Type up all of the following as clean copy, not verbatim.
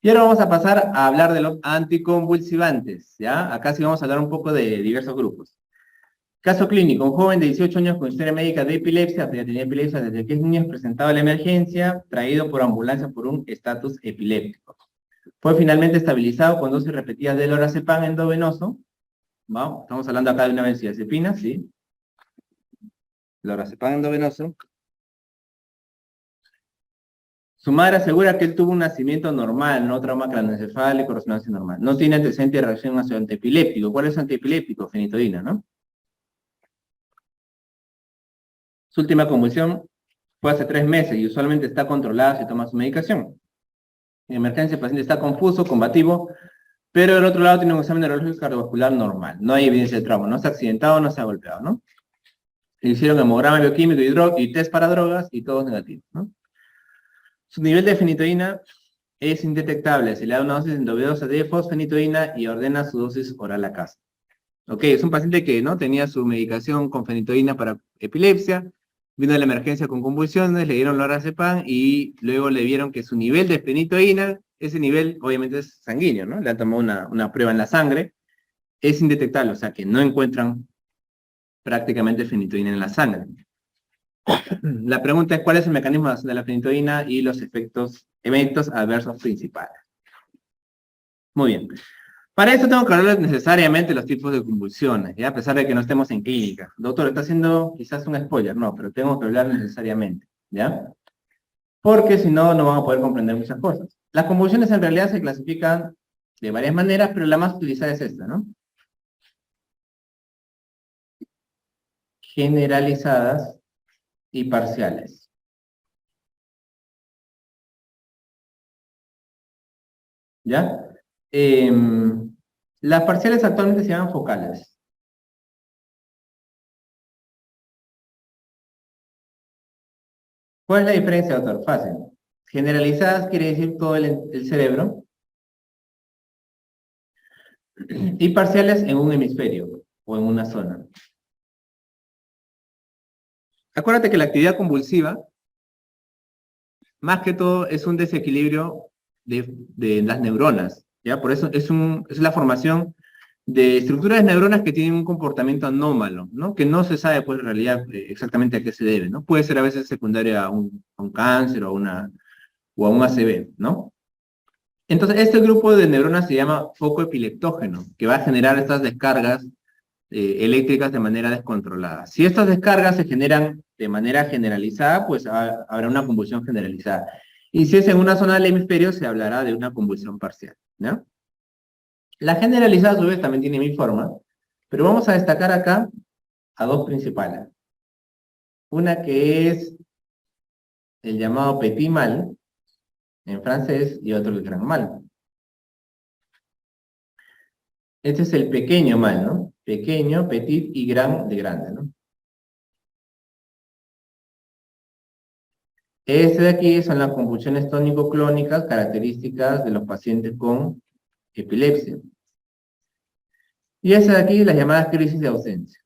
Y ahora vamos a pasar a hablar de los anticonvulsivantes, ¿ya? Acá sí vamos a hablar un poco de diversos grupos. Caso clínico, un joven de 18 años con historia médica de epilepsia, ya tenía epilepsia desde que es niño, presentaba la emergencia, traído por ambulancia por un estatus epiléptico. Fue finalmente estabilizado con dosis repetidas de lorazepam endovenoso. Vamos, estamos hablando acá de una benzodiazepina, ¿sí? Lorazepam endovenoso. Su madre asegura que él tuvo un nacimiento normal, no trauma craneoencefálico, resonancia normal. No tiene antecedente de reacción hacia antiepiléptico. ¿Cuál es antiepiléptico? Fenitoína, ¿no? Su última convulsión fue hace 3 meses y usualmente está controlada si toma su medicación. En emergencia el paciente está confuso, combativo, pero del otro lado tiene un examen neurológico cardiovascular normal. No hay evidencia de trauma, no se ha accidentado, no se ha golpeado, ¿no? Le hicieron hemograma bioquímico y test para drogas y todos negativos, ¿no? Su nivel de fenitoína es indetectable. Se le da una dosis endovenosa de fosfenitoína y ordena su dosis oral a casa. Ok, es un paciente que no tenía su medicación con fenitoína para epilepsia, vino a la emergencia con convulsiones, le dieron lorazepam y luego le vieron que su nivel de fenitoína, ese nivel obviamente es sanguíneo, ¿no? Le han tomado una prueba en la sangre, es indetectable, o sea que no encuentran prácticamente fenitoína en la sangre. La pregunta es cuál es el mecanismo de acción de la fenitoína y los eventos adversos principales. Muy bien. Para eso tengo que hablar necesariamente de los tipos de convulsiones, ¿ya? A pesar de que no estemos en clínica. Doctor, está haciendo quizás un spoiler, no, pero tengo que hablar necesariamente, ¿ya? Porque si no, no vamos a poder comprender muchas cosas. Las convulsiones en realidad se clasifican de varias maneras, pero la más utilizada es esta, ¿no? Generalizadas y parciales. ¿Ya? Las parciales actualmente se llaman focales. ¿Cuál es la diferencia, doctor? Fácil. Generalizadas quiere decir todo el cerebro y parciales en un hemisferio o en una zona. Acuérdate que la actividad convulsiva, más que todo, es un desequilibrio de las neuronas, ¿ya? Por eso es la formación de estructuras de neuronas que tienen un comportamiento anómalo, ¿no? Que no se sabe, pues, en realidad exactamente a qué se debe, ¿no? Puede ser a veces secundario a un cáncer o a un ACV, ¿no? Entonces, este grupo de neuronas se llama foco epileptógeno, que va a generar estas descargas eléctricas de manera descontrolada. Si estas descargas se generan de manera generalizada, pues habrá una convulsión generalizada. Y si es en una zona del hemisferio, se hablará de una convulsión parcial, ¿no? La generalizada, a su vez, también tiene 1000 formas, pero vamos a destacar acá a dos principales. Una que es el llamado petit mal, en francés, y otro el gran mal. Este es el pequeño mal, ¿no? Pequeño, petit y gran de grande, ¿no? Este de aquí son las convulsiones tónico-clónicas características de los pacientes con epilepsia. Y este de aquí, las llamadas crisis de ausencia.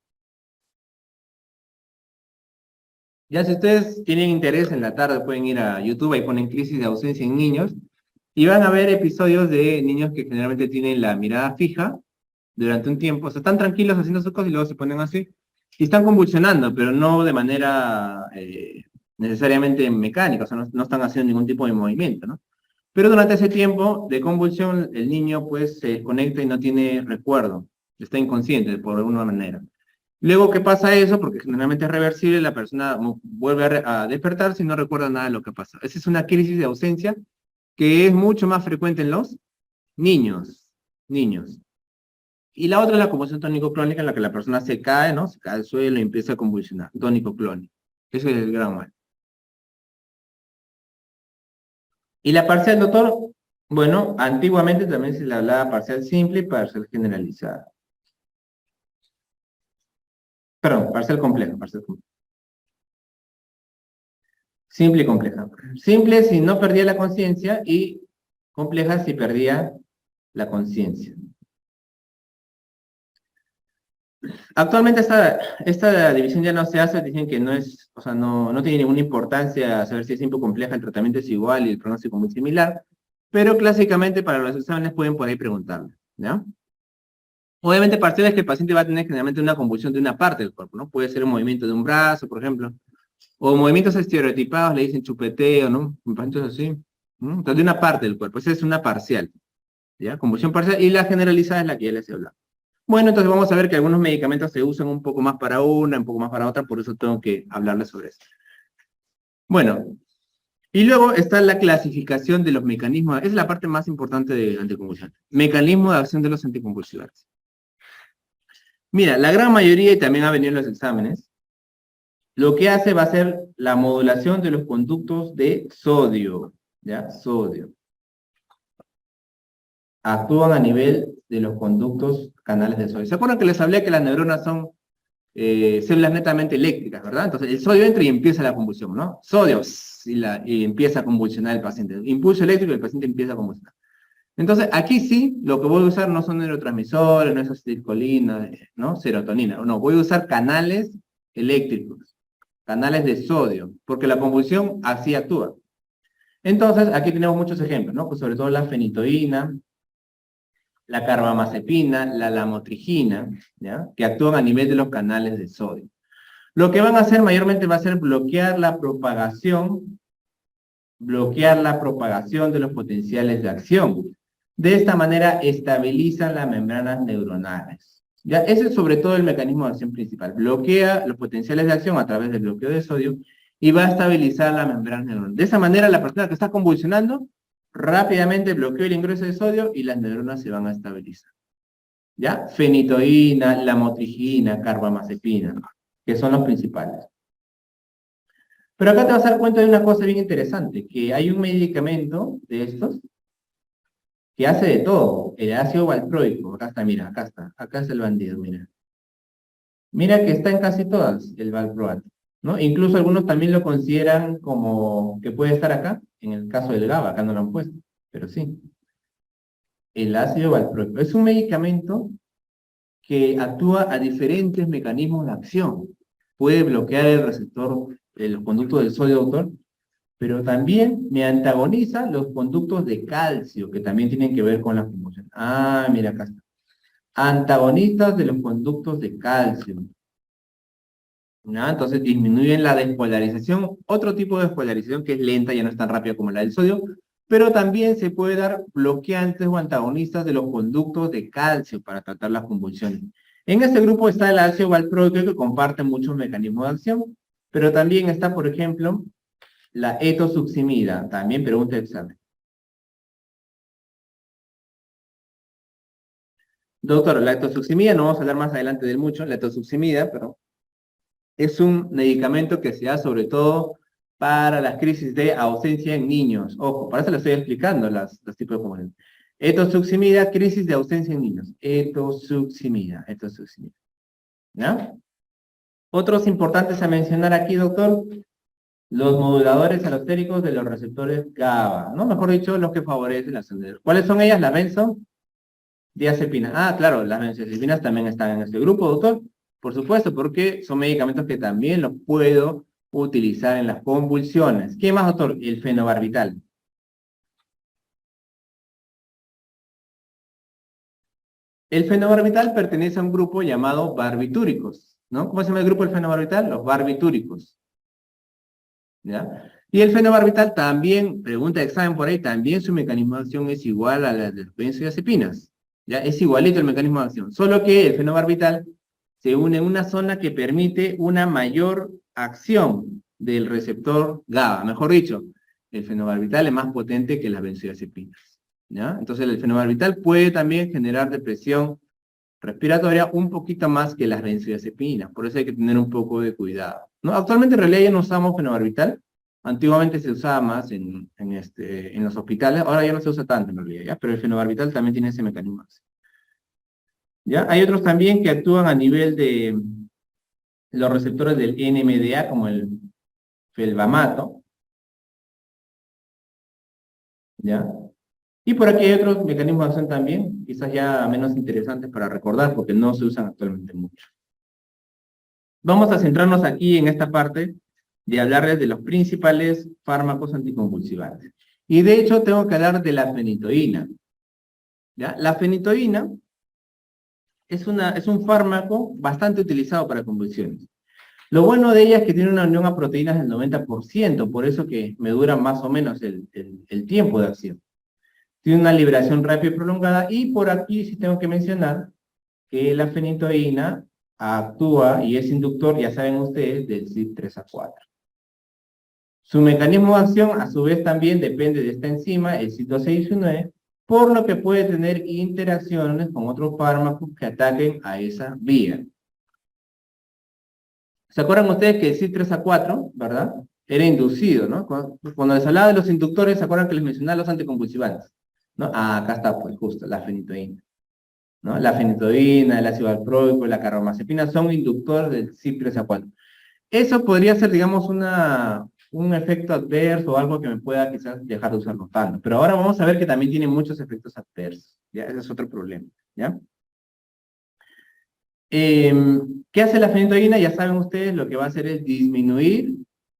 Ya si ustedes tienen interés en la tarde, pueden ir a YouTube y ponen crisis de ausencia en niños y van a ver episodios de niños que generalmente tienen la mirada fija durante un tiempo, o sea, están tranquilos haciendo sus cosas y luego se ponen así, y están convulsionando, pero no de manera necesariamente mecánica, o sea, no están haciendo ningún tipo de movimiento, ¿no? Pero durante ese tiempo de convulsión, el niño pues se desconecta y no tiene recuerdo, está inconsciente por alguna manera. Luego que pasa eso, porque generalmente es reversible, la persona vuelve a despertarse y no recuerda nada de lo que pasó. Esa es una crisis de ausencia que es mucho más frecuente en los niños. Y la otra es la convulsión tónico-clónica en la que la persona se cae, ¿no? Se cae al suelo y empieza a convulsionar, tónico-clónico. Ese es el gran mal. Y la parcial, doctor, bueno, antiguamente también se le hablaba parcial simple y parcial generalizada. Perdón, parcial compleja, parcial compleja. Simple y compleja. Simple si no perdía la conciencia y compleja si perdía la conciencia. Actualmente esta división ya no se hace, dicen que no es, o sea, no tiene ninguna importancia saber si es simple o compleja, el tratamiento es igual y el pronóstico muy similar. pero clásicamente para los exámenes pueden por ahí preguntarle, ¿ya? Obviamente parciales que el paciente va a tener generalmente una convulsión de una parte del cuerpo, ¿no? Puede ser un movimiento de un brazo, por ejemplo, o movimientos estereotipados, le dicen chupeteo, ¿no? Movimientos así, ¿no? Entonces de una parte del cuerpo, esa es una parcial, ¿ya? Convulsión parcial, y la generalizada es la que ya les he hablado. Bueno, entonces vamos a ver que algunos medicamentos se usan un poco más para una, un poco más para otra, por eso tengo que hablarles sobre eso. Bueno, y luego está la clasificación de los mecanismos, es la parte más importante de anticonvulsivantes. Mecanismo de acción de los anticonvulsivantes. Mira, la gran mayoría, y también ha venido en los exámenes, lo que hace va a ser la modulación de los conductos de sodio, ¿ya? Sodio. Actúan a nivel de los conductos canales de sodio. ¿Se acuerdan que les hablé que las neuronas son células netamente eléctricas, ¿verdad? Entonces el sodio entra y empieza la convulsión, ¿no? Sodio, y empieza a convulsionar el paciente. Impulso eléctrico y el paciente empieza a convulsionar. Entonces, aquí sí, lo que voy a usar no son neurotransmisores, no es acetilcolina, ¿no? Serotonina. No, voy a usar canales eléctricos, canales de sodio, porque la convulsión así actúa. Entonces, aquí tenemos muchos ejemplos, ¿no? Pues sobre todo la fenitoína, la carbamazepina, la lamotrigina, ¿ya? Que actúan a nivel de los canales de sodio. Lo que van a hacer mayormente va a ser bloquear la propagación de los potenciales de acción. De esta manera estabilizan las membranas neuronales. ¿Ya? Ese es sobre todo el mecanismo de acción principal. Bloquea los potenciales de acción a través del bloqueo de sodio y va a estabilizar la membrana neuronal. De esa manera, la persona que está convulsionando rápidamente bloquea el ingreso de sodio y las neuronas se van a estabilizar. ¿Ya? Fenitoína, lamotrigina, carbamazepina, que son los principales. Pero acá te vas a dar cuenta de una cosa bien interesante, que hay un medicamento de estos que hace de todo, el ácido valproico. Acá está, mira, acá es el bandido, mira. Mira que está en casi todas el valproato, ¿no? Incluso algunos también lo consideran como que puede estar acá, en el caso del GABA, acá no lo han puesto, pero sí. El ácido valproico es un medicamento que actúa a diferentes mecanismos de acción. Puede bloquear el receptor, los conductos del sodio, doctor, pero también me antagoniza los conductos de calcio, que también tienen que ver con la convulsión. Ah, mira acá está. Antagonistas de los conductos de calcio. ¿Ya? Entonces disminuyen la despolarización, otro tipo de despolarización que es lenta, ya no es tan rápida como la del sodio, pero también se puede dar bloqueantes o antagonistas de los conductos de calcio para tratar las convulsiones. En este grupo está el ácido valproico que comparte muchos mecanismos de acción, pero también está, por ejemplo, la etosuximida, también pregunta de examen. Doctor, la etosuximida, no vamos a hablar más adelante de mucho, la etosuximida, pero es un medicamento que se da sobre todo para las crisis de ausencia en niños. Ojo, para eso le estoy explicando los tipos de componentes. Etosuximida, crisis de ausencia en niños. Etosuximida. ¿Ya? Otros importantes a mencionar aquí, doctor, los moduladores alostéricos de los receptores GABA, ¿no? Mejor dicho, los que favorecen la acción. ¿Cuáles son ellas? La benzodiazepina. Ah, claro, las benzodiazepinas también están en este grupo, doctor. Por supuesto, porque son medicamentos que también los puedo utilizar en las convulsiones. ¿Qué más, doctor? El fenobarbital. El fenobarbital pertenece a un grupo llamado barbitúricos, ¿no? ¿Cómo se llama el grupo del fenobarbital? Los barbitúricos. ¿Ya? Y el fenobarbital también, pregunta de examen por ahí, también su mecanismo de acción es igual a la de las benzodiazepinas. ¿Ya? Es igualito el mecanismo de acción, solo que el fenobarbital se une en una zona que permite una mayor acción del receptor GABA. Mejor dicho, el fenobarbital es más potente que las benzodiazepinas. ¿Ya? Entonces el fenobarbital puede también generar depresión respiratoria un poquito más que las benzodiazepinas, por eso hay que tener un poco de cuidado. ¿No? Actualmente en realidad ya no usamos fenobarbital, antiguamente se usaba más en los hospitales, ahora ya no se usa tanto en realidad, ¿ya? Pero el fenobarbital también tiene ese mecanismo. ¿Ya? Hay otros también que actúan a nivel de los receptores del NMDA, como el felbamato, ¿ya? Y por aquí hay otros mecanismos de acción también, quizás ya menos interesantes para recordar, porque no se usan actualmente mucho. Vamos a centrarnos aquí en esta parte de hablarles de los principales fármacos anticonvulsivantes. Y de hecho tengo que hablar de la fenitoína. ¿Ya? La fenitoína es un fármaco bastante utilizado para convulsiones. Lo bueno de ella es que tiene una unión a proteínas del 90%, por eso que me dura más o menos el tiempo de acción. Tiene una liberación rápida y prolongada, y por aquí sí tengo que mencionar que la fenitoína actúa y es inductor, ya saben ustedes, del CYP3A4. Su mecanismo de acción, a su vez, también depende de esta enzima, el CYP2C19, por lo que puede tener interacciones con otros fármacos que ataquen a esa vía. ¿Se acuerdan ustedes que el CYP3A4, verdad, era inducido, ¿no? Cuando les hablaba de los inductores, ¿se acuerdan que les mencionaba los anticonvulsivantes? ¿No? Ah, acá está, pues, justo, la fenitoína. ¿No? La fenitoína, el ácido valproico, la carbamazepina son inductores del CYP3A4. Eso podría ser, digamos, un efecto adverso o algo que me pueda quizás dejar de usarlo tanto. Pero ahora vamos a ver que también tiene muchos efectos adversos. ¿Ya? Ese es otro problema. ¿Ya? ¿Qué hace la fenitoína? Ya saben ustedes, lo que va a hacer es disminuir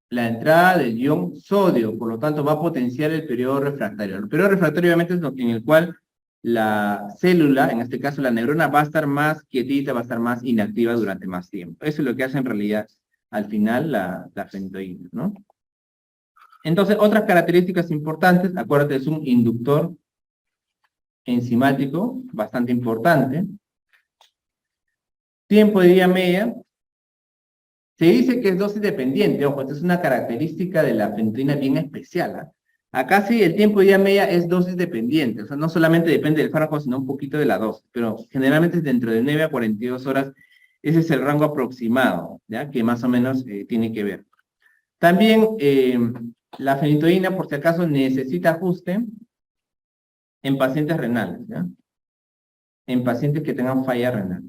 la entrada del ion sodio, por lo tanto va a potenciar el periodo refractario. El periodo refractario obviamente es lo en el cual la célula, en este caso la neurona, va a estar más quietita, va a estar más inactiva durante más tiempo. Eso es lo que hace en realidad al final la fenitoína, ¿no? Entonces, otras características importantes, acuérdate, es un inductor enzimático bastante importante. Tiempo de día media. Se dice que es dosis dependiente. Ojo, esta es una característica de la fenitoína bien especial. ¿Ah? Acá sí, el tiempo de día media es dosis dependiente. O sea, no solamente depende del fármaco, sino un poquito de la dosis. Pero generalmente es dentro de 9 a 42 horas. Ese es el rango aproximado, ¿ya? Que más o menos tiene que ver. También la fenitoína, por si acaso, necesita ajuste en pacientes renales, ¿ya? En pacientes que tengan falla renal.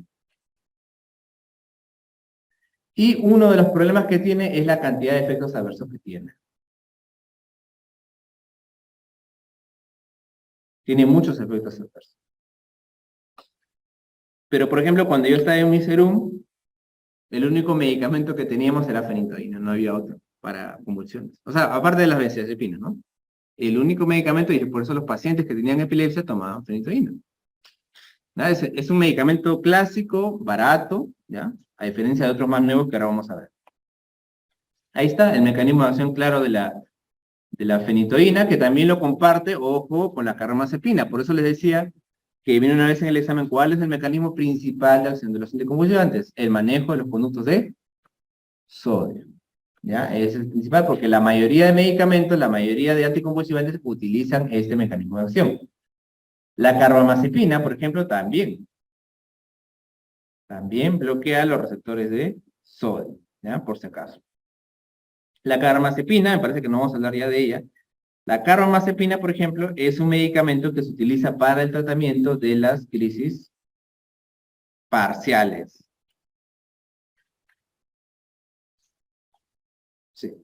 Y uno de los problemas que tiene es la cantidad de efectos adversos que tiene. Tiene muchos efectos adversos. Pero, por ejemplo, cuando yo estaba en mi serum, el único medicamento que teníamos era fenitoína, no había otro para convulsiones. O sea, aparte de las benzodiazepinas, ¿no? El único medicamento, y por eso los pacientes que tenían epilepsia tomaban fenitoína. Es un medicamento clásico, barato, ¿ya? A diferencia de otros más nuevos que ahora vamos a ver. Ahí está el mecanismo de acción claro de la fenitoína, que también lo comparte, ojo, con la carbamazepina. Por eso les decía que viene una vez en el examen, ¿cuál es el mecanismo principal de acción de los anticonvulsivantes? El manejo de los conductos de sodio. ¿Ya? Es el principal porque la mayoría de medicamentos, la mayoría de anticonvulsivantes utilizan este mecanismo de acción. La carbamazepina, por ejemplo, también bloquea los receptores de sodio, ¿ya? Por si acaso. La carbamazepina, me parece que no vamos a hablar ya de ella. La carbamazepina, por ejemplo, es un medicamento que se utiliza para el tratamiento de las crisis parciales. Sí,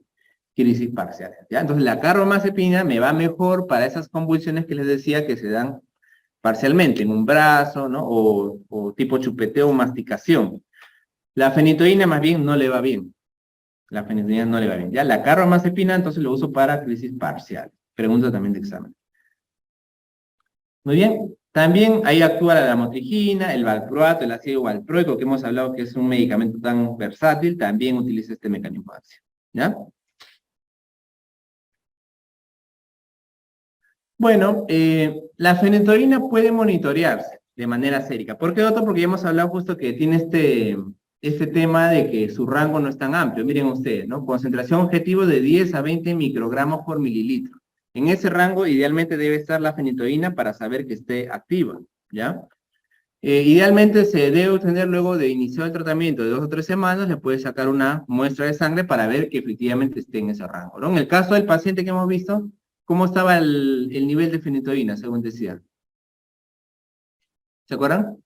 crisis parciales, ¿ya? Entonces, la carbamazepina me va mejor para esas convulsiones que les decía que se dan parcialmente, en un brazo, ¿no? O tipo chupeteo o masticación. La fenitoína más bien no le va bien. La fenitoína no le va bien. Ya la carbamazepina entonces lo uso para crisis parcial. Pregunta también de examen. Muy bien. También ahí actúa la lamotrigina, el valproato, el ácido valproico, que hemos hablado que es un medicamento tan versátil, también utiliza este mecanismo de acción. ¿Ya? Bueno, la fenitoína puede monitorearse de manera sérica. ¿Por qué, doctor? Porque ya hemos hablado justo que tiene este tema de que su rango no es tan amplio. Miren ustedes, ¿no? Concentración objetivo de 10 a 20 microgramos por mililitro. En ese rango idealmente debe estar la fenitoína para saber que esté activa, ¿ya? Idealmente se debe obtener luego de iniciar el tratamiento de 2 o 3 semanas, le puede sacar una muestra de sangre para ver que efectivamente esté en ese rango, ¿no? En el caso del paciente que hemos visto, ¿cómo estaba el nivel de fenitoína, según decía? ¿Se acuerdan?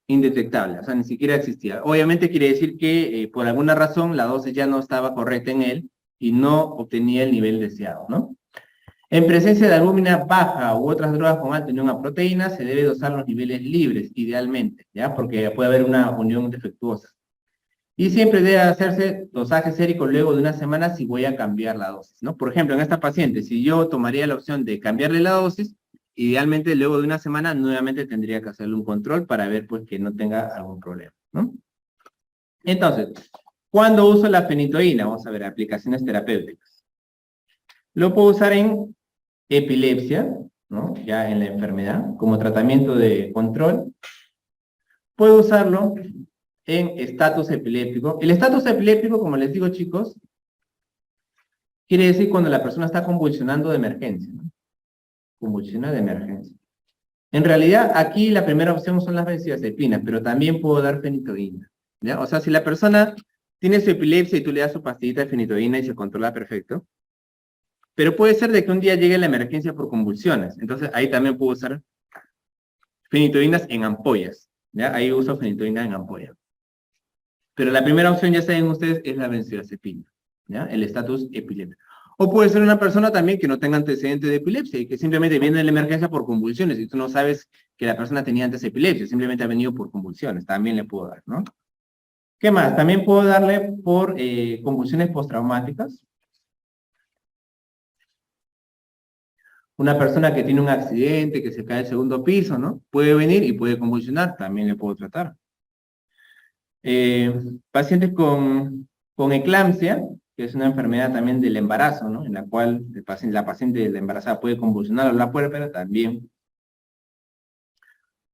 Indetectable, o sea, ni siquiera existía. Obviamente quiere decir que por alguna razón la dosis ya no estaba correcta en él y no obtenía el nivel deseado, ¿no? En presencia de albúmina baja u otras drogas con alta unión a proteínas, se debe dosar los niveles libres, idealmente, ¿ya? Porque puede haber una unión defectuosa. Y siempre debe hacerse dosaje sérico luego de una semana si voy a cambiar la dosis, ¿no? Por ejemplo, en esta paciente, si yo tomaría la opción de cambiarle la dosis, idealmente luego de una semana nuevamente tendría que hacerle un control para ver pues que no tenga algún problema, ¿no? Entonces, ¿cuándo uso la fenitoína? Vamos a ver, aplicaciones terapéuticas. Lo puedo usar en epilepsia, ¿no? Ya en la enfermedad, como tratamiento de control. Puedo usarlo en estatus epiléptico. El estatus epiléptico, como les digo, chicos, quiere decir cuando la persona está convulsionando de emergencia, ¿no? Convulsiona de emergencia. En realidad, aquí la primera opción son las benzodiazepinas, pero también puedo dar fenitoína, ¿ya? O sea, si la persona tiene su epilepsia y tú le das su pastillita de fenitoína y se controla perfecto, pero puede ser de que un día llegue la emergencia por convulsiones, entonces ahí también puedo usar fenitoínas en ampollas, ¿ya? Ahí uso fenitoína en ampollas. Pero la primera opción, ya saben ustedes, es la benzodiazepina, ¿ya? El estatus epiléptico. O puede ser una persona también que no tenga antecedentes de epilepsia y que simplemente viene de la emergencia por convulsiones y tú no sabes que la persona tenía antes epilepsia, simplemente ha venido por convulsiones, también le puedo dar, ¿no? ¿Qué más? También puedo darle por convulsiones postraumáticas. Una persona que tiene un accidente, que se cae del segundo piso, ¿no? Puede venir y puede convulsionar, también le puedo tratar. Pacientes con eclampsia, que es una enfermedad también del embarazo, ¿no? En la cual la paciente la embarazada puede convulsionar a la puérpera también.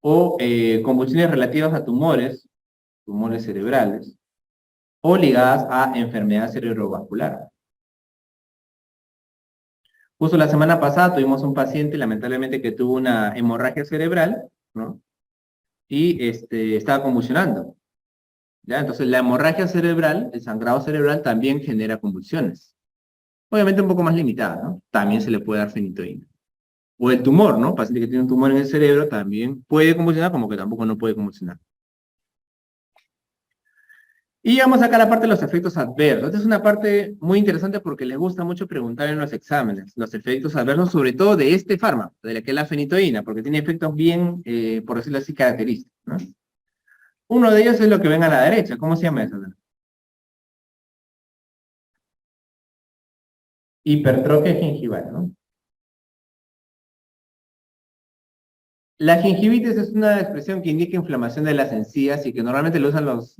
O convulsiones relativas a tumores cerebrales, o ligadas a enfermedad cerebrovascular. Justo la semana pasada tuvimos un paciente, lamentablemente, que tuvo una hemorragia cerebral, ¿no? Y estaba convulsionando. ¿Ya? Entonces, la hemorragia cerebral, el sangrado cerebral, también genera convulsiones. Obviamente un poco más limitada, ¿no? También se le puede dar fenitoína. O el tumor, ¿no? Paciente que tiene un tumor en el cerebro también puede convulsionar, como que tampoco no puede convulsionar. Y vamos acá a la parte de los efectos adversos. Esta es una parte muy interesante porque les gusta mucho preguntar en los exámenes, los efectos adversos, sobre todo de este fármaco, de la que es la fenitoína, porque tiene efectos bien, por decirlo así, característicos, ¿no? Uno de ellos es lo que ven a la derecha. ¿Cómo se llama eso? Hipertrofia gingival, ¿no? La gingivitis es una expresión que indica inflamación de las encías y que normalmente lo usan los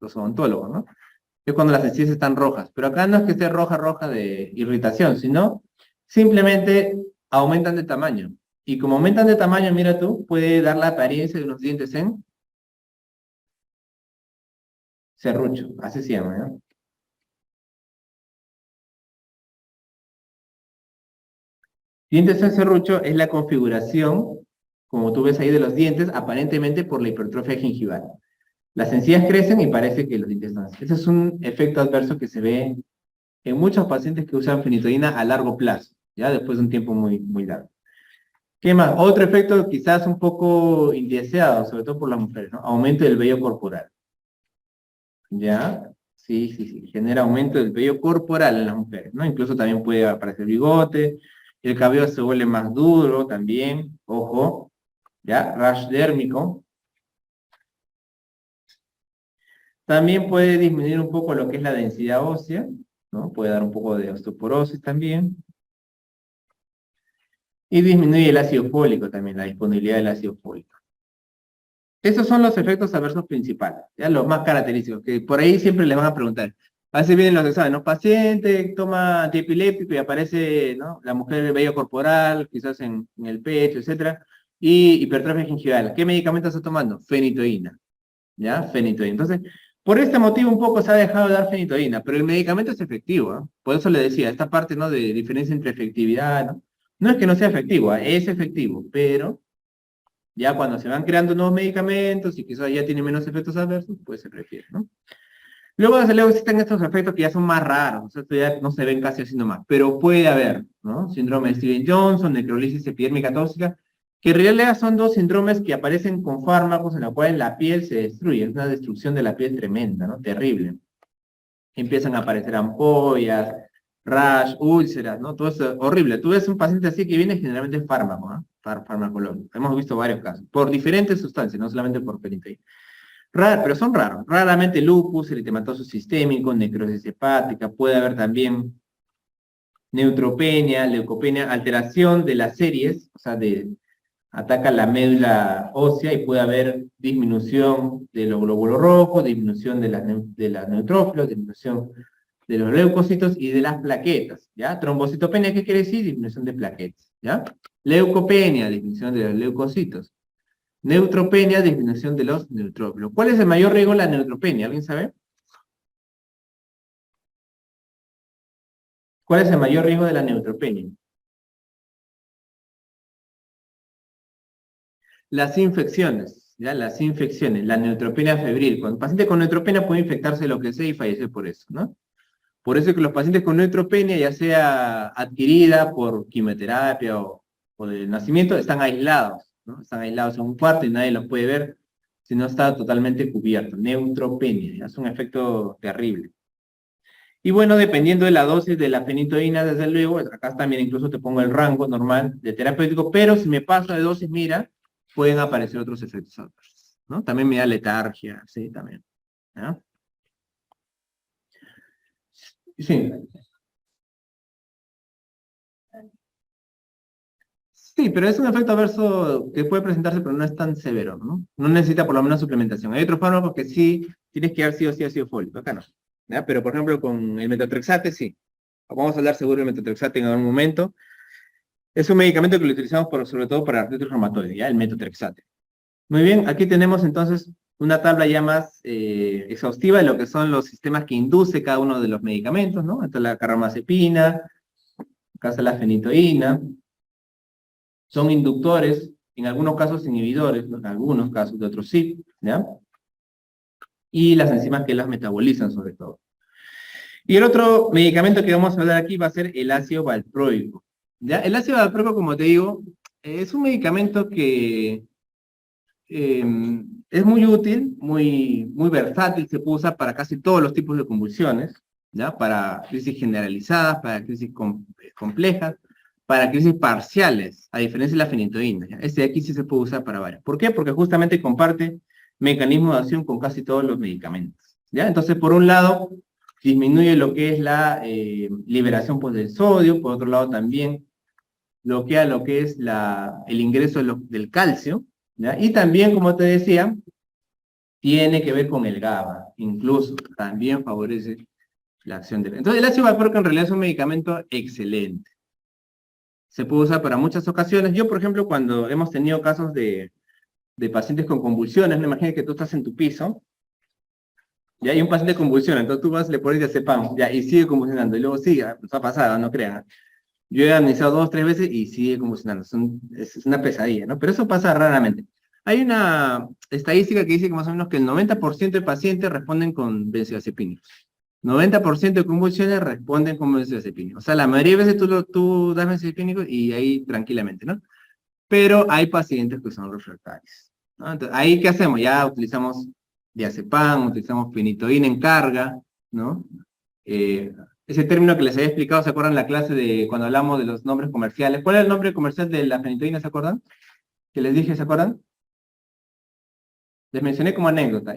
odontólogos, ¿no? Es cuando las encías están rojas. Pero acá no es que esté roja de irritación, sino simplemente aumentan de tamaño. Y como aumentan de tamaño, mira tú, puede dar la apariencia de unos dientes en serrucho. Así se llama, ¿no? Dientes en serrucho es la configuración, como tú ves ahí, de los dientes, aparentemente por la hipertrofia gingival. Las encías crecen y parece que los dientes no. Ese es un efecto adverso que se ve en muchos pacientes que usan fenitoína a largo plazo, ya después de un tiempo muy largo. ¿Qué más? Otro efecto quizás un poco indeseado, sobre todo por las mujeres, ¿no? Aumento del vello corporal. ¿Ya? Sí. Genera aumento del vello corporal en las mujeres, ¿no? Incluso también puede aparecer bigote, el cabello se vuelve más duro también, ojo, ¿ya? Rash dérmico. También puede disminuir un poco lo que es la densidad ósea, ¿no? Puede dar un poco de osteoporosis también. Y disminuye el ácido fólico también, la disponibilidad del ácido fólico. Esos son los efectos adversos principales, ya los más característicos, que por ahí siempre les van a preguntar. A veces vienen los exámenes, ¿no? Paciente toma antiepiléptico y aparece, ¿no? La mujer el vello corporal, quizás en el pecho, etcétera, y hipertrofia gingival. ¿Qué medicamento está tomando? Fenitoína, ¿ya? Fenitoína. Entonces, por este motivo un poco se ha dejado de dar fenitoína, pero el medicamento es efectivo, ¿no? Por eso le decía, esta parte, ¿no? De diferencia entre efectividad, ¿no? No es que no sea efectivo, es efectivo, pero ya cuando se van creando nuevos medicamentos y quizás ya tiene menos efectos adversos, pues se prefiere, ¿no? Luego, desde luego, existen estos efectos que ya son más raros, o sea, esto ya no se ven casi así nomás, pero puede haber, ¿no? Síndrome de Steven-Johnson, necrolisis epidérmica tóxica, que en realidad son dos síndromes que aparecen con fármacos en la cual la piel se destruye, es una destrucción de la piel tremenda, ¿no? Terrible. Empiezan a aparecer ampollas, rash, úlceras, ¿no? Todo eso horrible. Tú ves un paciente así que viene generalmente en fármaco, ¿no? Farmacológico. Hemos visto varios casos, por diferentes sustancias, no solamente por fenitoína. Pero son raros. Raramente lupus, eritematoso sistémico, necrosis hepática, puede haber también neutropenia, leucopenia, alteración de las series, o sea, ataca la médula ósea y puede haber disminución de los glóbulos rojos, disminución de las neutrófilos, disminución de los leucocitos y de las plaquetas, ¿ya? Trombocitopenia, ¿qué quiere decir? Disminución de plaquetas, ¿ya? Leucopenia, disminución de los leucocitos. Neutropenia, disminución de los neutrófilos. ¿Cuál es el mayor riesgo de la neutropenia? ¿Alguien sabe? ¿Cuál es el mayor riesgo de la neutropenia? Las infecciones, ¿ya? Las infecciones, la neutropenia febril. Cuando el paciente con neutropenia puede infectarse lo que sea y fallecer por eso, ¿no? Por eso es que los pacientes con neutropenia, ya sea adquirida por quimioterapia o de nacimiento, están aislados, ¿no? Están aislados en un cuarto y nadie los puede ver si no está totalmente cubierto. Neutropenia, ¿ya? Es un efecto terrible. Y bueno, dependiendo de la dosis de la fenitoína, desde luego, acá también incluso te pongo el rango normal de terapéutico, pero si me paso de dosis, mira, pueden aparecer otros efectos adversos, ¿no? También me da letargia, sí, también, ¿ya? Sí. Sí, pero es un efecto adverso que puede presentarse, pero no es tan severo, ¿no? No necesita por lo menos suplementación. Hay otros fármacos que sí tienes que dar sí o sí ácido fólico, acá no, ¿ya? Pero por ejemplo con el metotrexate sí. Vamos a hablar seguro del metotrexate en algún momento. Es un medicamento que lo utilizamos sobre todo para artritis reumatoide, ¿ya? El metotrexate. Muy bien, aquí tenemos entonces una tabla ya más exhaustiva de lo que son los sistemas que induce cada uno de los medicamentos, ¿no? Esta es la carbamazepina, acá está la fenitoína. Son inductores, en algunos casos inhibidores, ¿no? En algunos casos, de otros sí, ¿ya? Y las enzimas que las metabolizan sobre todo. Y el otro medicamento que vamos a hablar aquí va a ser el ácido valproico, ¿ya? El ácido valproico, como te digo, es un medicamento que es muy útil, muy versátil, se puede usar para casi todos los tipos de convulsiones, ¿ya? Para crisis generalizadas, para crisis complejas, para crisis parciales, a diferencia de la fenitoína, ¿ya? Este de aquí sí se puede usar para varias. ¿Por qué? Porque justamente comparte mecanismo de acción con casi todos los medicamentos, ¿ya? Entonces, por un lado, disminuye lo que es la liberación pues, del sodio, por otro lado también bloquea lo que es el ingreso del calcio, ¿ya? Y también, como te decía, tiene que ver con el GABA, incluso también favorece la acción de... Entonces el ácido valproico en realidad es un medicamento excelente. Se puede usar para muchas ocasiones. Yo, por ejemplo, cuando hemos tenido casos de pacientes con convulsiones, no imagines que tú estás en tu piso, y hay un paciente convulsiona, entonces tú vas, le pones diazepam, ya, y sigue convulsionando, y luego sigue, nos ha pasado, no crean. Yo he analizado 2 o 3 veces y sigue convulsionando. Es una pesadilla, ¿no? Pero eso pasa raramente. Hay una estadística que dice que más o menos que el 90% de pacientes responden con benzodiazepínicos. 90% de convulsiones responden con benzodiazepínicos. O sea, la mayoría de veces tú das benzodiazepínicos y ahí tranquilamente, ¿no? Pero hay pacientes que son refractarios, ¿no? Entonces, ¿ahí qué hacemos? Ya utilizamos diazepam, utilizamos fenitoína en carga, ¿no? Ese término que les había explicado, ¿se acuerdan la clase de cuando hablamos de los nombres comerciales? ¿Cuál es el nombre comercial de la fenitoína, se acuerdan? Que les dije, ¿se acuerdan? Les mencioné como anécdota.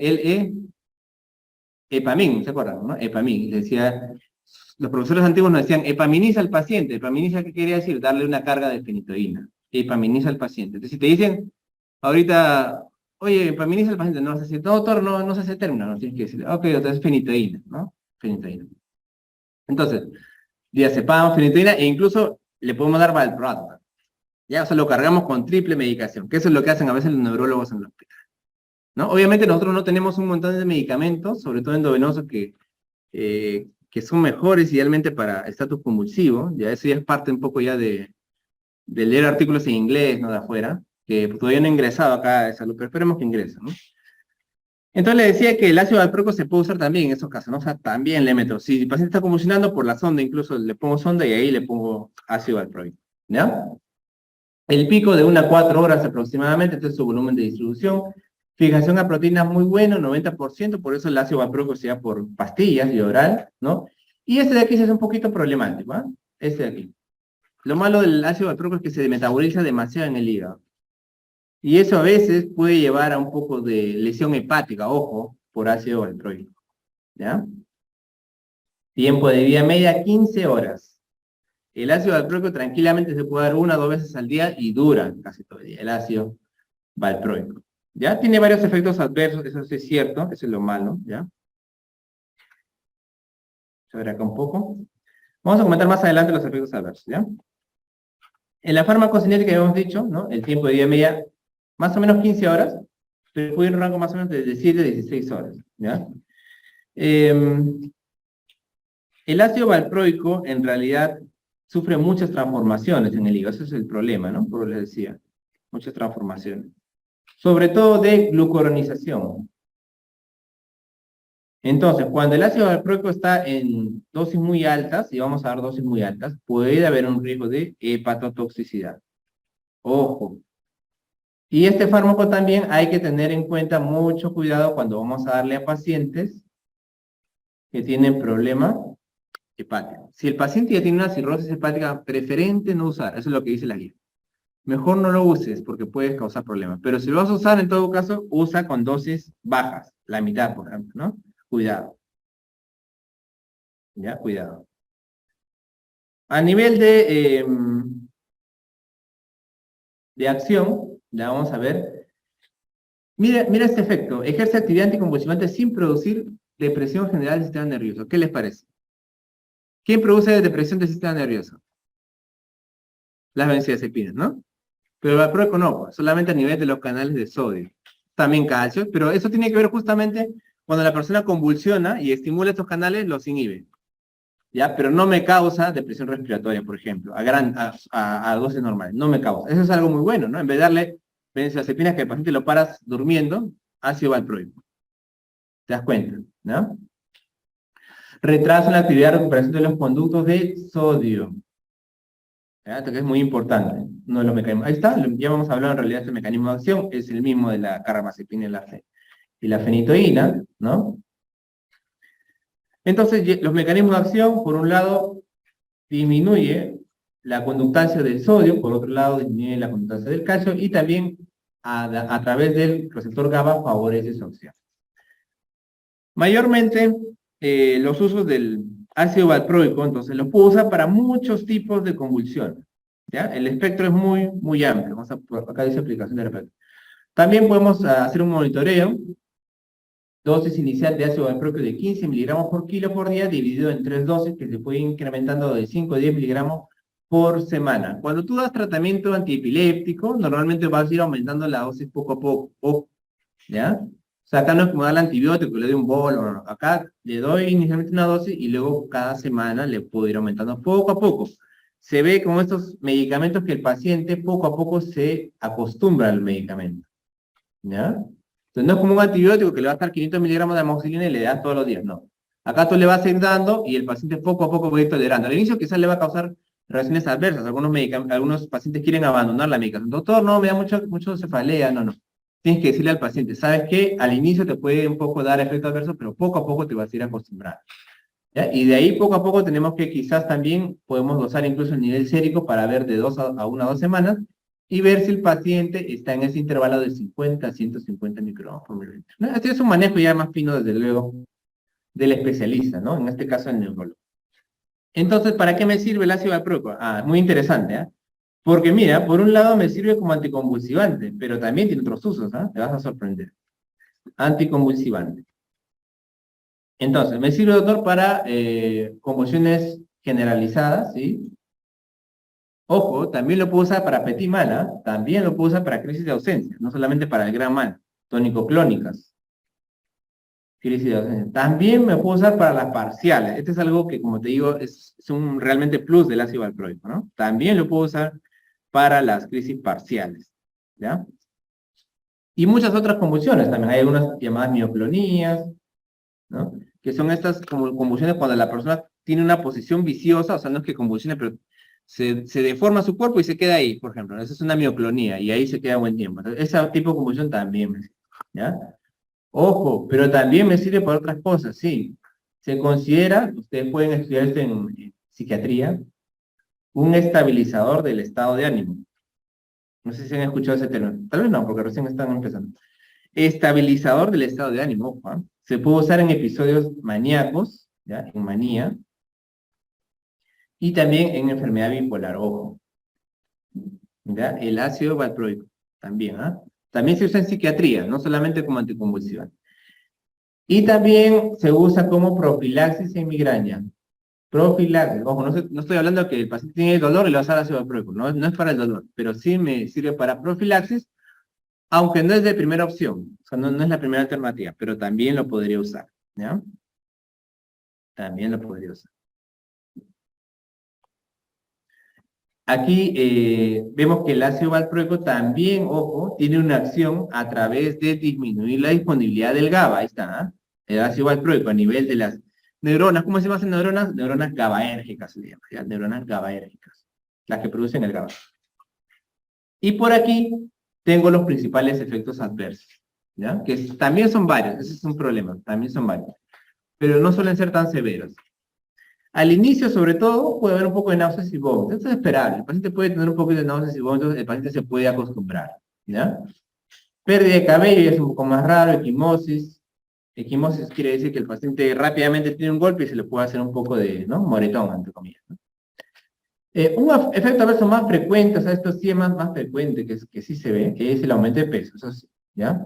Epamin, ¿se acuerdan? ¿No? Epamin. Decía, los profesores antiguos nos decían, epaminiza al paciente. Epaminiza, ¿qué quería decir? Darle una carga de fenitoína. Epaminiza al paciente. Entonces, si te dicen, ahorita, oye, epaminiza al paciente, no vas a decir, no, doctor, no se hace término, no tienes que decir, ok, entonces fenitoína, ¿no? Fenitoína. Entonces, diazepam, fenitoína, e incluso le podemos dar valproato. Ya, o sea, lo cargamos con triple medicación, que eso es lo que hacen a veces los neurólogos en el hospital, ¿no? Obviamente nosotros no tenemos un montón de medicamentos, sobre todo endovenosos, que son mejores idealmente para estatus convulsivo, ya eso ya es parte un poco ya de leer artículos en inglés, ¿no? De afuera, que todavía no ha ingresado acá a salud, pero esperemos que ingrese, ¿no? Entonces le decía que el ácido valproico se puede usar también en esos casos, ¿no? O sea, también le meto. Si el paciente está convulsionando por la sonda, incluso le pongo sonda y ahí le pongo ácido valproico, ¿ya? El pico de 1 a 4 horas aproximadamente, este es su volumen de distribución. Fijación a proteínas muy bueno, 90%, por eso el ácido valproico se da por pastillas y oral, ¿no? Y este de aquí sí es un poquito problemático, ¿ah? Este de aquí. Lo malo del ácido valproico es que se metaboliza demasiado en el hígado. Y eso a veces puede llevar a un poco de lesión hepática, ojo, por ácido valproico, ¿ya? Tiempo de vida media, 15 horas. El ácido valproico tranquilamente se puede dar 1 o 2 veces al día y dura casi todo el día, el ácido valproico. ¿Ya? Tiene varios efectos adversos, eso sí es cierto, eso es lo malo, ¿ya? A ver acá un poco. Vamos a comentar más adelante los efectos adversos, ¿ya? En la farmacocinética que habíamos dicho, ¿no? El tiempo de vida media, más o menos 15 horas, pero puede ir en un rango más o menos de 7 a 16 horas, ¿ya? El ácido valproico, en realidad, sufre muchas transformaciones en el hígado, ese es el problema, ¿no? Por lo que les decía, muchas transformaciones. Sobre todo de glucuronización. Entonces, cuando el ácido valproico está en dosis muy altas, y vamos a dar dosis muy altas, puede haber un riesgo de hepatotoxicidad. Ojo. Y este fármaco también hay que tener en cuenta mucho cuidado cuando vamos a darle a pacientes que tienen problemas hepáticos. Si el paciente ya tiene una cirrosis hepática, preferente no usar, eso es lo que dice la guía. Mejor no lo uses porque puedes causar problemas. Pero si lo vas a usar, en todo caso, usa con dosis bajas, la mitad, por ejemplo, ¿no? Cuidado. Ya, cuidado. A nivel de acción, ya vamos a ver. Mira este efecto. Ejerce actividad anticonvulsivante sin producir depresión general del sistema nervioso. ¿Qué les parece? ¿Quién produce depresión del sistema nervioso? Las benzodiazepinas, ¿no? Pero el valproico no, pues, solamente a nivel de los canales de sodio. También calcio, pero eso tiene que ver justamente cuando la persona convulsiona y estimula estos canales, los inhibe. ¿Ya? Pero no me causa depresión respiratoria, por ejemplo, a dosis normales. No me causa. Eso es algo muy bueno, ¿no? En vez de darle benzodiazepinas que el paciente lo paras durmiendo, ácido valproico. ¿Te das cuenta? ¿No? Retrasa la actividad de recuperación de los conductos de sodio. ¿Ya? Esto que es muy importante. Uno de los mecanismos. Ahí está, ya vamos a hablar en realidad de este mecanismo de acción. Es el mismo de la carbamazepina y la fenitoína, ¿no? Entonces, los mecanismos de acción, por un lado, disminuye la conductancia del sodio, por otro lado, disminuye la conductancia del calcio, y también a través del receptor GABA favorece su acción. Mayormente, los usos del ácido valproico, entonces, los puedo usar para muchos tipos de convulsiones. ¿Ya? El espectro es muy, muy amplio. Acá dice aplicación de repente. También podemos hacer un monitoreo. Dosis inicial de ácido valproico de 15 miligramos por kilo por día, dividido en 3 dosis, que se puede ir incrementando de 5 a 10 miligramos por semana. Cuando tú das tratamiento antiepiléptico, normalmente vas a ir aumentando la dosis poco a poco, ¿ya? O sea, acá no es como darle antibiótico, le doy un bol, no. Acá le doy inicialmente una dosis y luego cada semana le puedo ir aumentando poco a poco. Se ve como estos medicamentos que el paciente poco a poco se acostumbra al medicamento, ¿ya? Entonces no es como un antibiótico que le va a estar 500 miligramos de amoxicilina y le das todos los días, no. Acá tú le vas a ir dando y el paciente poco a poco va a ir tolerando. Al inicio quizás le va a causar reacciones adversas. Algunos pacientes quieren abandonar la medicación. Doctor, no, me da mucho cefalea. No. Tienes que decirle al paciente, ¿sabes qué? Al inicio te puede un poco dar efecto adverso, pero poco a poco te vas a ir acostumbrando. ¿Ya? Y de ahí poco a poco tenemos que quizás también podemos dosar incluso el nivel sérico para ver de 2 a 1 a 2 semanas y ver si el paciente está en ese intervalo de 50 a 150 microgramos por mililitro. ¿No? Este es un manejo ya más fino, desde luego, del especialista, ¿no? En este caso, el neurólogo. Entonces, ¿para qué me sirve el ácido valproico? Muy interesante, ¿eh? Porque mira, por un lado me sirve como anticonvulsivante, pero también tiene otros usos, ¿ah? Te vas a sorprender. Anticonvulsivante. Entonces, me sirve, doctor, para convulsiones generalizadas, ¿sí? Ojo, también lo puedo usar para petit mal, ¿ah? También lo puedo usar para crisis de ausencia, no solamente para el gran mal. Tónico-clónicas. Crisis de ausencia. También me puedo usar para las parciales. Este es algo que, como te digo, es un realmente plus del ácido valproico, ¿no? También lo puedo usar para las crisis parciales, ¿ya? Y muchas otras convulsiones también. Hay algunas llamadas mioclonías, ¿no? Que son estas convulsiones cuando la persona tiene una posición viciosa, o sea, no es que convulsione, pero se deforma su cuerpo y se queda ahí, por ejemplo. Esa es una mioclonía y ahí se queda buen tiempo. Entonces, ese tipo de convulsión también me sirve, ¿ya? Ojo, pero también me sirve para otras cosas, sí. Se considera, ustedes pueden estudiar esto en psiquiatría, un estabilizador del estado de ánimo. No sé si han escuchado ese término. Tal vez no, porque recién están empezando. Estabilizador del estado de ánimo, ojo, ¿ah? Se puede usar en episodios maníacos, ¿ya? En manía, y también en enfermedad bipolar, ojo. ¿Ya? El ácido valproico, también, ¿ah? También se usa en psiquiatría, no solamente como anticonvulsivante. Y también se usa como profilaxis en migraña. Profilaxis, ojo, no estoy hablando de que el paciente tiene dolor y le vas a dar ácido valproico, no es para el dolor, pero sí me sirve para profilaxis, aunque no es de primera opción, o sea, no es la primera alternativa, pero también lo podría usar, ¿ya? También lo podría usar. Aquí vemos que el ácido valproico también, ojo, tiene una acción a través de disminuir la disponibilidad del GABA. Ahí está, ¿ah? El ácido valproico a nivel de las neuronas. ¿Cómo se llaman neuronas? Neuronas GABAérgicas, se le llama, ¿ya? Neuronas GABAérgicas, las que producen el GABA. Y por aquí tengo los principales efectos adversos, ¿ya? Que también son varios, ese es un problema, también son varios, pero no suelen ser tan severos. Al inicio, sobre todo, puede haber un poco de náuseas y vómitos. Esto es esperable. El paciente puede tener un poco de náuseas y vómitos, el paciente se puede acostumbrar, ¿ya? Pérdida de cabello ya es un poco más raro, equimosis. Equimosis quiere decir que el paciente rápidamente tiene un golpe y se le puede hacer un poco de, ¿no? Moretón, entre comillas, ¿no? Un efecto adverso más frecuente, o sea, esto sí es más frecuente, que sí se ve, que es el aumento de peso, eso sí, ¿ya?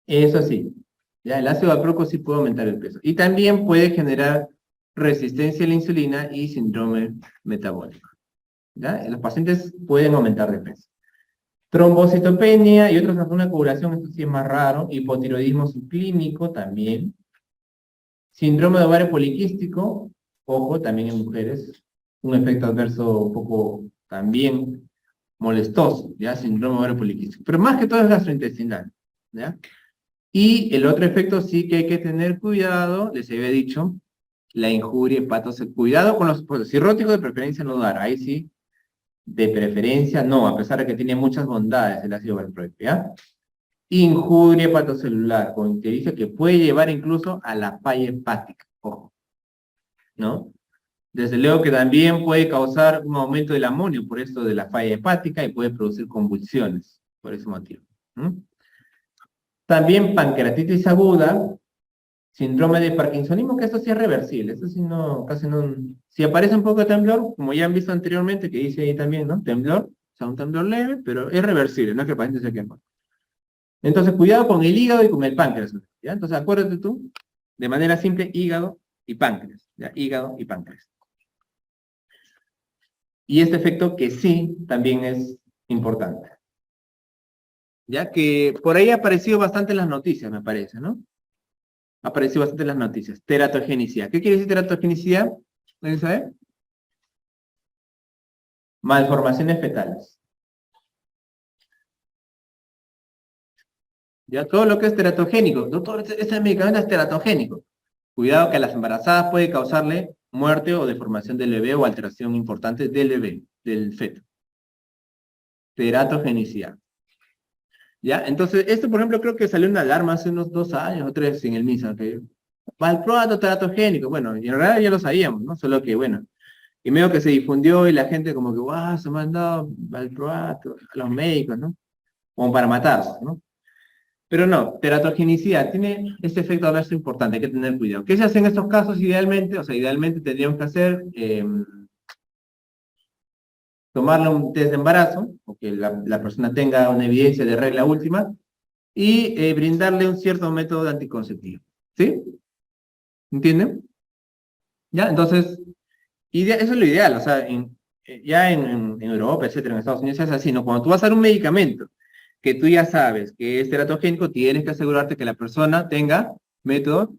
Eso sí, ¿ya? El ácido valproico sí puede aumentar el peso. Y también puede generar resistencia a la insulina y síndrome metabólico, ¿ya? Los pacientes pueden aumentar de peso. Trombocitopenia y otros, una coagulación, esto sí es más raro. Hipotiroidismo subclínico también. Síndrome de ovario poliquístico, ojo, también en mujeres. Un efecto adverso un poco también molestoso, ¿ya? Síndrome de ovario poliquístico. Pero más que todo es gastrointestinal, ¿ya? Y el otro efecto sí que hay que tener cuidado, les había dicho, la injuria hepatosexual. Cuidado con los cirróticos, de preferencia no dar, ahí sí, de preferencia no, a pesar de que tiene muchas bondades el ácido valproico, ¿ya? Injuria hepatocelular, con ictericia que puede llevar incluso a la falla hepática, ojo, ¿no? Desde luego que también puede causar un aumento del amonio por esto de la falla hepática y puede producir convulsiones, por ese motivo. También pancreatitis aguda, síndrome de parkinsonismo, que esto sí es reversible, esto sí no, casi no, si aparece un poco de temblor, como ya han visto anteriormente, que dice ahí también, ¿no? Temblor, o sea, un temblor leve, pero es reversible, no es que el paciente se quede. Entonces, cuidado con el hígado y con el páncreas, ¿ya? Entonces, acuérdate tú, de manera simple, hígado y páncreas, ¿ya? Hígado y páncreas. Y este efecto que sí también es importante. Ya que por ahí ha aparecido bastante en las noticias, me parece, ¿no? Ha aparecido bastante en las noticias. Teratogenicidad. ¿Qué quiere decir teratogenicidad? ¿Alguien sabe? Malformaciones fetales. Ya todo lo que es teratogénico, doctor, este medicamento es teratogénico. Cuidado que a las embarazadas puede causarle muerte o deformación del bebé o alteración importante del bebé, del feto. Teratogenicidad. ¿Ya? Entonces, esto, por ejemplo, creo que salió una alarma hace unos 2 años o 3 en el MISA, que valproato teratogénico. Bueno, y en realidad ya lo sabíamos, ¿no? Solo que, bueno, y medio que se difundió y la gente como que, guau, se me han dado valproato a los médicos, ¿no? Como para matarlos, ¿no? Pero no, teratogenicidad tiene este efecto adverso importante, hay que tener cuidado. ¿Qué se hace en estos casos idealmente? O sea, idealmente tendríamos que hacer, tomarle un test de embarazo, o que la persona tenga una evidencia de regla última, y brindarle un cierto método de anticonceptivo. ¿Sí? ¿Entienden? ¿Ya? Entonces, eso es lo ideal, o sea, ya en Europa, etcétera, en Estados Unidos es así, ¿no? Cuando tú vas a dar un medicamento que tú ya sabes que es teratogénico, tienes que asegurarte que la persona tenga método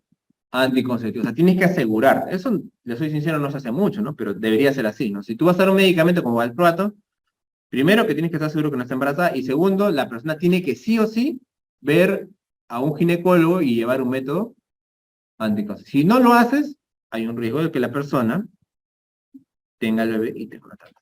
anticonceptivo. O sea, tienes que asegurar. Eso, le soy sincero, no se hace mucho, ¿no? Pero debería ser así, ¿no? Si tú vas a dar un medicamento como valproato, primero que tienes que estar seguro que no está embarazada, y segundo, la persona tiene que sí o sí ver a un ginecólogo y llevar un método anticonceptivo. Si no lo haces, hay un riesgo de que la persona tenga el bebé y te lo trata.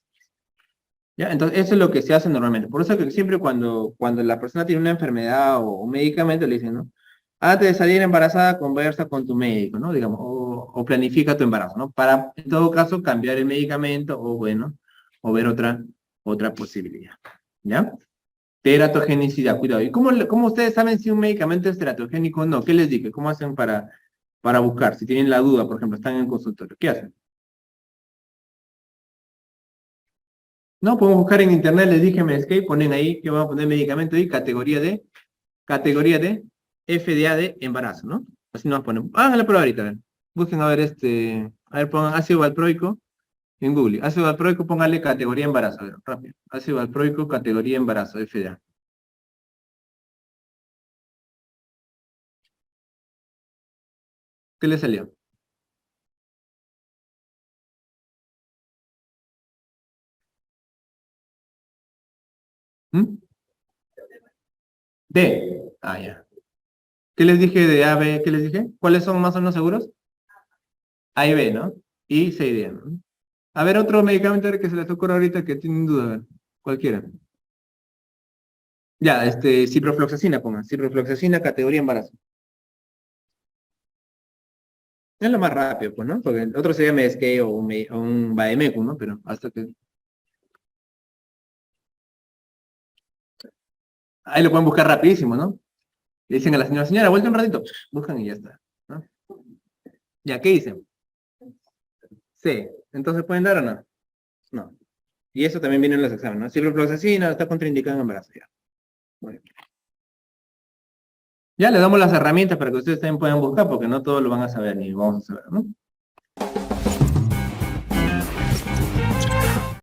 ¿Ya? Entonces, eso es lo que se hace normalmente. Por eso que siempre cuando la persona tiene una enfermedad o un medicamento, le dicen, ¿no? Antes de salir embarazada, conversa con tu médico, ¿no? Digamos, o planifica tu embarazo, ¿no? Para, en todo caso, cambiar el medicamento o, bueno, o ver otra otra posibilidad. ¿Ya? Teratogenicidad, cuidado. ¿Y cómo ustedes saben si un medicamento es teratogénico o no? ¿Qué les dije? ¿Cómo hacen para buscar? Si tienen la duda, por ejemplo, están en el consultorio, ¿qué hacen? No, podemos buscar en internet, les dije Medscape, ponen ahí que vamos a poner medicamento y categoría de FDA de embarazo, ¿no? Así nos ponen. Háganle prueba ahorita, a ver. Busquen a ver a ver, pongan ácido valproico en Google. Ácido valproico, pónganle categoría embarazo, a ver, rápido. Ácido valproico, categoría embarazo, FDA. ¿Qué le salió? ¿Mm? D. Ah, ya. ¿Qué les dije de A, B? ¿Qué les dije? ¿Cuáles son más o menos seguros? A y B, ¿no? Y C y D, ¿no? A ver, otro medicamento que se les ocurra ahorita que tienen duda, a ver. Cualquiera. Ya, ciprofloxacina, pongan. Ciprofloxacina, categoría embarazo. Es lo más rápido, pues, ¿no? Porque el otro sería Medscape o un Bademecum, ¿no? Pero hasta que... Ahí lo pueden buscar rapidísimo, ¿no? Le dicen a la señora, vuelta un ratito. Buscan y ya está, ¿no? Ya, ¿qué dicen? Sí. Entonces, ¿pueden dar o no? No. Y eso también viene en los exámenes, ¿no? Ciprofloxacina está contraindicado en embarazo, ya. Muy bien. Ya le damos las herramientas para que ustedes también puedan buscar, porque no todos lo van a saber ni vamos a saber, ¿no?